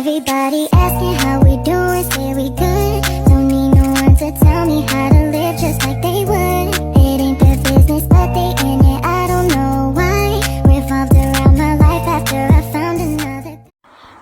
Everybody asking how we doing, say we good. Don't need no one to tell me how to live just like they would. It ain't their business, but they in it, I don't know why. Revolved around my life after I found another.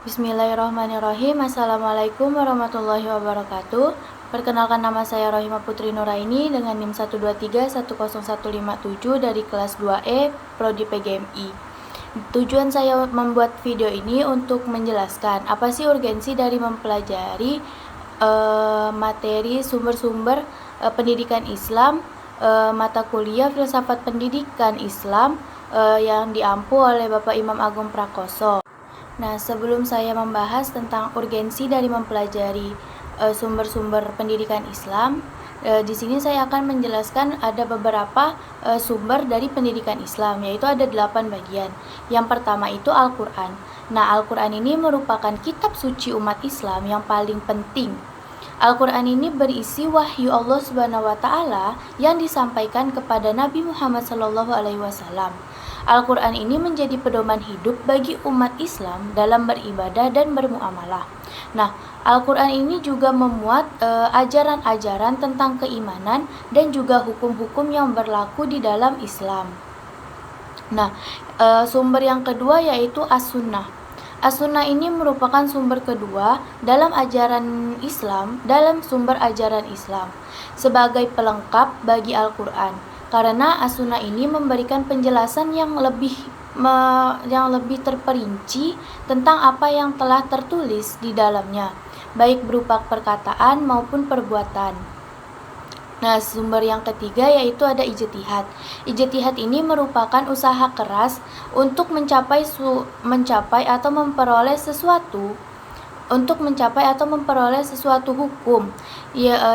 Bismillahirrahmanirrahim. Assalamualaikum warahmatullahi wabarakatuh. Perkenalkan, nama saya Rohimah Putri Nuraini dengan NIM 123-10157 dari kelas 2E Prodi PGMI. Tujuan saya membuat video ini untuk menjelaskan apa sih urgensi dari mempelajari materi sumber-sumber pendidikan Islam, mata kuliah filsafat pendidikan Islam yang diampu oleh Bapak Imam Agung Prakoso. Nah, sebelum saya membahas tentang urgensi dari mempelajari sumber-sumber pendidikan Islam, di sini saya akan menjelaskan ada beberapa sumber dari pendidikan Islam, yaitu ada 8 bagian. Yang pertama itu Al-Quran. Nah, Al-Quran ini merupakan kitab suci umat Islam yang paling penting. Al-Quran ini berisi wahyu Allah Subhanahu wa Ta'ala yang disampaikan kepada Nabi Muhammad SAW. Al-Quran ini menjadi pedoman hidup bagi umat Islam dalam beribadah dan bermuamalah. Nah, Al-Quran ini juga memuat ajaran-ajaran tentang keimanan dan juga hukum-hukum yang berlaku di dalam Islam. Nah, sumber yang kedua yaitu As-Sunnah. As-Sunnah ini merupakan sumber kedua dalam ajaran Islam, dalam sumber ajaran Islam, sebagai pelengkap bagi Al-Quran. Karena As-Sunnah ini memberikan penjelasan yang lebih terperinci tentang apa yang telah tertulis di dalamnya, baik berupa perkataan maupun perbuatan. Nah, sumber yang ketiga yaitu ada ijtihad. Ijtihad ini merupakan usaha keras untuk mencapai atau memperoleh sesuatu hukum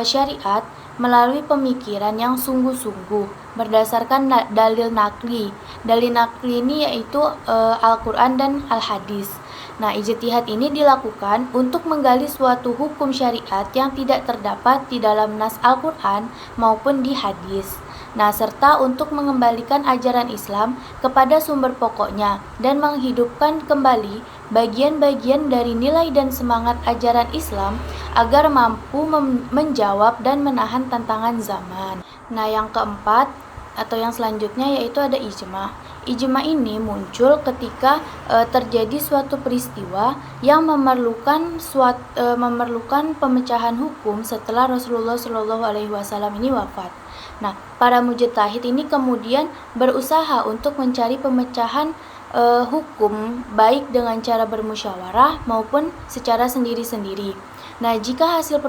syariat melalui pemikiran yang sungguh-sungguh berdasarkan dalil nakli. Dalil nakli ini yaitu Al-Quran dan Al-Hadis. Nah, ijtihad ini dilakukan untuk menggali suatu hukum syariat yang tidak terdapat di dalam nas Al-Quran maupun di hadis. Nah, serta untuk mengembalikan ajaran Islam kepada sumber pokoknya dan menghidupkan kembali bagian-bagian dari nilai dan semangat ajaran Islam agar mampu menjawab dan menahan tantangan zaman. Nah, yang keempat atau yang selanjutnya yaitu ada ijma. Ijma ini muncul ketika terjadi suatu peristiwa yang memerlukan pemecahan hukum setelah Rasulullah SAW ini wafat. Nah, para mujtahid ini kemudian berusaha untuk mencari pemecahan hukum baik dengan cara bermusyawarah maupun secara sendiri-sendiri. Nah, jika hasil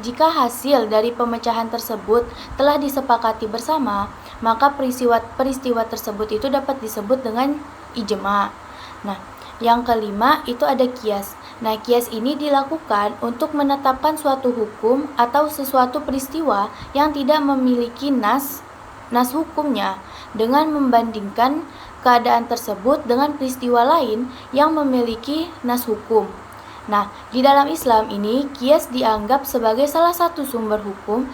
jika hasil dari pemecahan tersebut telah disepakati bersama, maka peristiwa tersebut itu dapat disebut dengan ijma. Nah, yang kelima itu ada qiyas. Nah, qiyas ini dilakukan untuk menetapkan suatu hukum atau sesuatu peristiwa yang tidak memiliki nas hukumnya dengan membandingkan keadaan tersebut dengan peristiwa lain yang memiliki nas hukum. Nah, di dalam Islam ini qiyas dianggap sebagai salah satu sumber hukum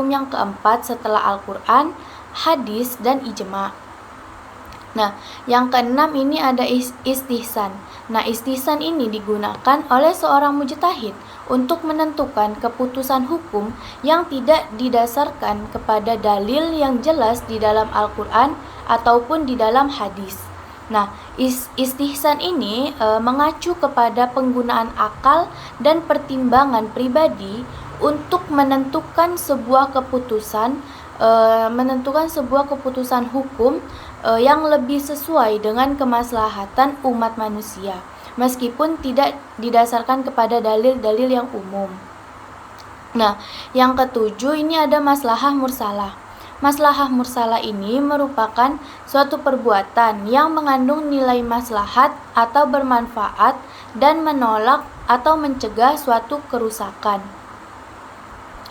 yang keempat setelah Al-Quran, hadis, dan ijma. Nah, yang keenam ini ada istihsan. Nah, istihsan ini digunakan oleh seorang mujtahid untuk menentukan keputusan hukum yang tidak didasarkan kepada dalil yang jelas di dalam Al-Quran ataupun di dalam hadis. Nah, istihsan ini mengacu kepada penggunaan akal dan pertimbangan pribadi untuk menentukan sebuah keputusan hukum yang lebih sesuai dengan kemaslahatan umat manusia, meskipun tidak didasarkan kepada dalil-dalil yang umum. Nah, yang ketujuh ini ada maslahah mursalah. Maslahah mursalah ini merupakan suatu perbuatan yang mengandung nilai maslahat atau bermanfaat dan menolak atau mencegah suatu kerusakan.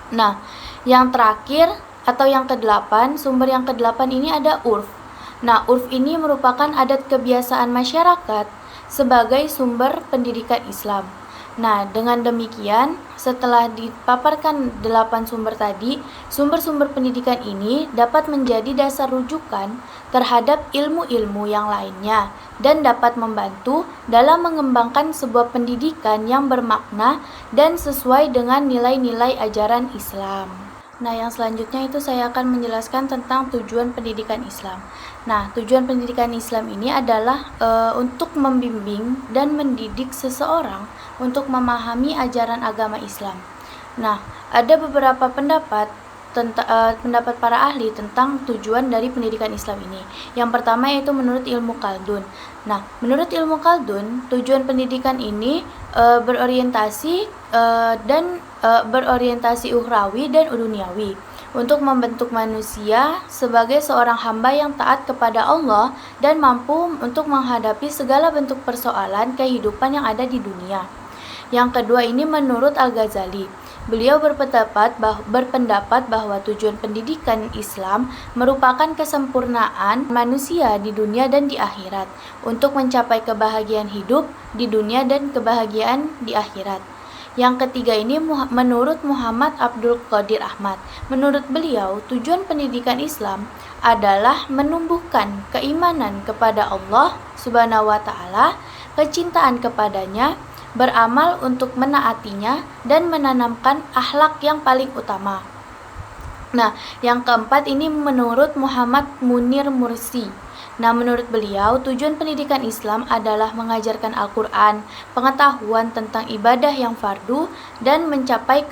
Nah, yang terakhir atau yang kedelapan, sumber yang kedelapan ini ada urf. Nah, urf ini merupakan adat kebiasaan masyarakat sebagai sumber pendidikan Islam. Nah, dengan demikian, setelah dipaparkan 8 sumber tadi, sumber-sumber pendidikan ini dapat menjadi dasar rujukan terhadap ilmu-ilmu yang lainnya dan dapat membantu dalam mengembangkan sebuah pendidikan yang bermakna dan sesuai dengan nilai-nilai ajaran Islam. Nah, yang selanjutnya itu saya akan menjelaskan tentang tujuan pendidikan Islam. Nah, tujuan pendidikan Islam ini adalah untuk membimbing dan mendidik seseorang untuk memahami ajaran agama Islam. Nah, ada beberapa pendapat pendapat para ahli tentang tujuan dari pendidikan Islam ini. Yang pertama yaitu menurut ilmu Khaldun. Nah, menurut ilmu Khaldun, tujuan pendidikan ini berorientasi ukhrawi dan duniawi untuk membentuk manusia sebagai seorang hamba yang taat kepada Allah dan mampu untuk menghadapi segala bentuk persoalan kehidupan yang ada di dunia. Yang kedua ini menurut Al-Ghazali. Beliau berpendapat bahwa tujuan pendidikan Islam merupakan kesempurnaan manusia di dunia dan di akhirat untuk mencapai kebahagiaan hidup di dunia dan kebahagiaan di akhirat. Yang ketiga ini menurut Muhammad Abdul Qadir Ahmad. Menurut beliau, tujuan pendidikan Islam adalah menumbuhkan keimanan kepada Allah Subhanahu wa taala, kecintaan kepadanya, beramal untuk menaatinya, dan menanamkan akhlak yang paling utama. Nah, yang keempat ini menurut Muhammad Munir Mursi. Nah, menurut beliau, tujuan pendidikan Islam adalah mengajarkan Al-Quran, pengetahuan tentang ibadah yang fardu, dan mencapai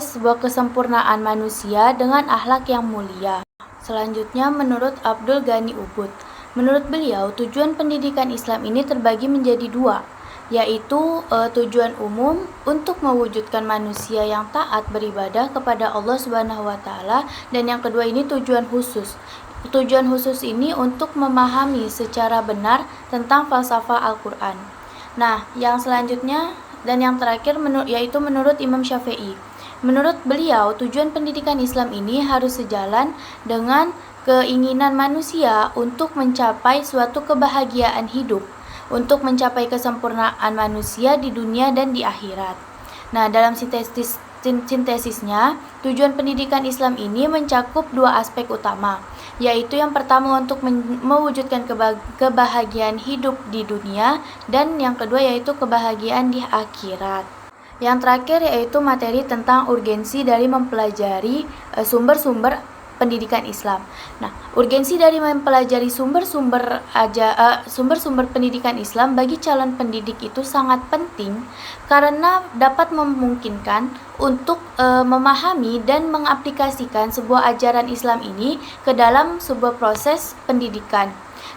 sebuah kesempurnaan manusia dengan akhlak yang mulia. Selanjutnya, menurut Abdul Ghani Ubud. Menurut beliau, tujuan pendidikan Islam ini terbagi menjadi dua, yaitu tujuan umum untuk mewujudkan manusia yang taat beribadah kepada Allah Subhanahu wa taala, dan yang kedua ini tujuan khusus. Tujuan khusus ini untuk memahami secara benar tentang falsafah Al-Qur'an. Nah, yang selanjutnya dan yang terakhir yaitu menurut Imam Syafi'i. Menurut beliau, tujuan pendidikan Islam ini harus sejalan dengan keinginan manusia untuk mencapai suatu kebahagiaan hidup, untuk mencapai kesempurnaan manusia di dunia dan di akhirat. Nah, dalam sintesisnya, tujuan pendidikan Islam ini mencakup dua aspek utama, yaitu yang pertama untuk mewujudkan kebahagiaan hidup di dunia, dan yang kedua yaitu kebahagiaan di akhirat. Yang terakhir yaitu materi tentang urgensi dari mempelajari sumber-sumber pendidikan Islam. Nah, urgensi dari mempelajari sumber-sumber pendidikan Islam bagi calon pendidik itu sangat penting karena dapat memungkinkan untuk memahami dan mengaplikasikan sebuah ajaran Islam ini ke dalam sebuah proses pendidikan.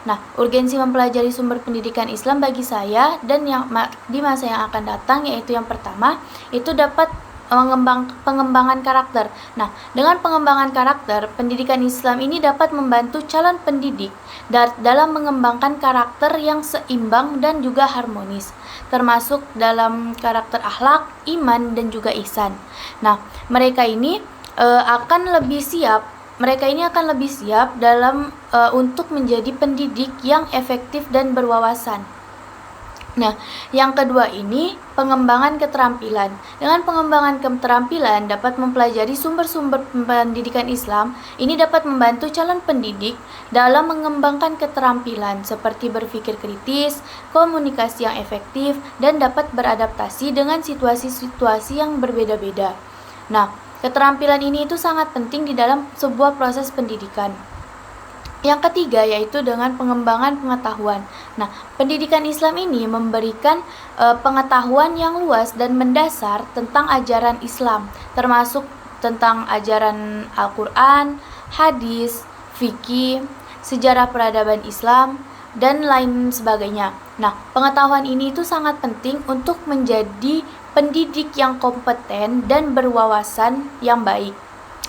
Nah, urgensi mempelajari sumber pendidikan Islam bagi saya dan di masa yang akan datang yaitu yang pertama, itu dapat pengembangan karakter. Nah, dengan pengembangan karakter, pendidikan Islam ini dapat membantu calon pendidik dalam mengembangkan karakter yang seimbang dan juga harmonis, termasuk dalam karakter akhlak, iman, dan juga ihsan. Nah, mereka ini akan lebih siap dalam untuk menjadi pendidik yang efektif dan berwawasan. Nah, yang kedua ini pengembangan keterampilan. Dengan pengembangan keterampilan dapat mempelajari sumber-sumber pendidikan Islam. Ini dapat membantu calon pendidik dalam mengembangkan keterampilan seperti berpikir kritis, komunikasi yang efektif, dan dapat beradaptasi dengan situasi-situasi yang berbeda-beda. Nah, keterampilan ini itu sangat penting di dalam sebuah proses pendidikan. Yang ketiga yaitu dengan pengembangan pengetahuan. Nah, pendidikan Islam ini memberikan pengetahuan yang luas dan mendasar tentang ajaran Islam, termasuk tentang ajaran Al-Quran, hadis, fikih, sejarah peradaban Islam, dan lain sebagainya. Nah, pengetahuan ini itu sangat penting untuk menjadi pendidik yang kompeten dan berwawasan yang baik.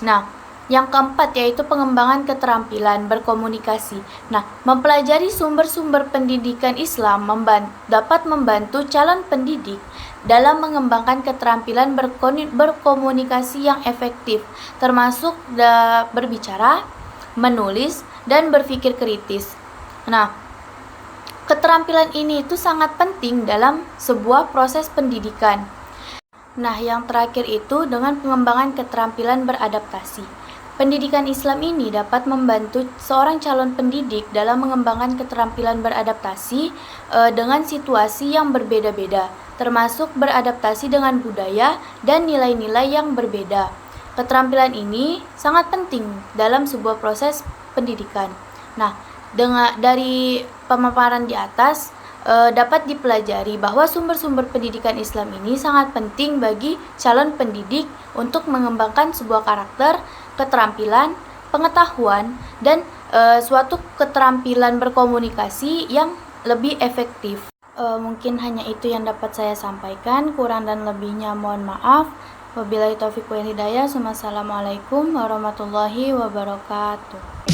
Nah, yang keempat yaitu pengembangan keterampilan berkomunikasi. Nah, mempelajari sumber-sumber pendidikan Islam dapat membantu calon pendidik dalam mengembangkan keterampilan berkomunikasi yang efektif, termasuk berbicara, menulis, dan berpikir kritis. Nah, Keterampilan ini itu sangat penting dalam sebuah proses pendidikan. Nah, yang terakhir itu dengan pengembangan keterampilan beradaptasi. Pendidikan Islam ini dapat membantu seorang calon pendidik dalam mengembangkan keterampilan beradaptasi dengan situasi yang berbeda-beda, termasuk beradaptasi dengan budaya dan nilai-nilai yang berbeda. Keterampilan ini sangat penting dalam sebuah proses pendidikan. Nah, dari pemaparan di atas dapat dipelajari bahwa sumber-sumber pendidikan Islam ini sangat penting bagi calon pendidik untuk mengembangkan sebuah karakter, keterampilan, pengetahuan, dan suatu keterampilan berkomunikasi yang lebih efektif. Mungkin hanya itu yang dapat saya sampaikan, kurang dan lebihnya mohon maaf. Wabillahi taufiq wal hidayah. Wassalamualaikum warahmatullahi wabarakatuh.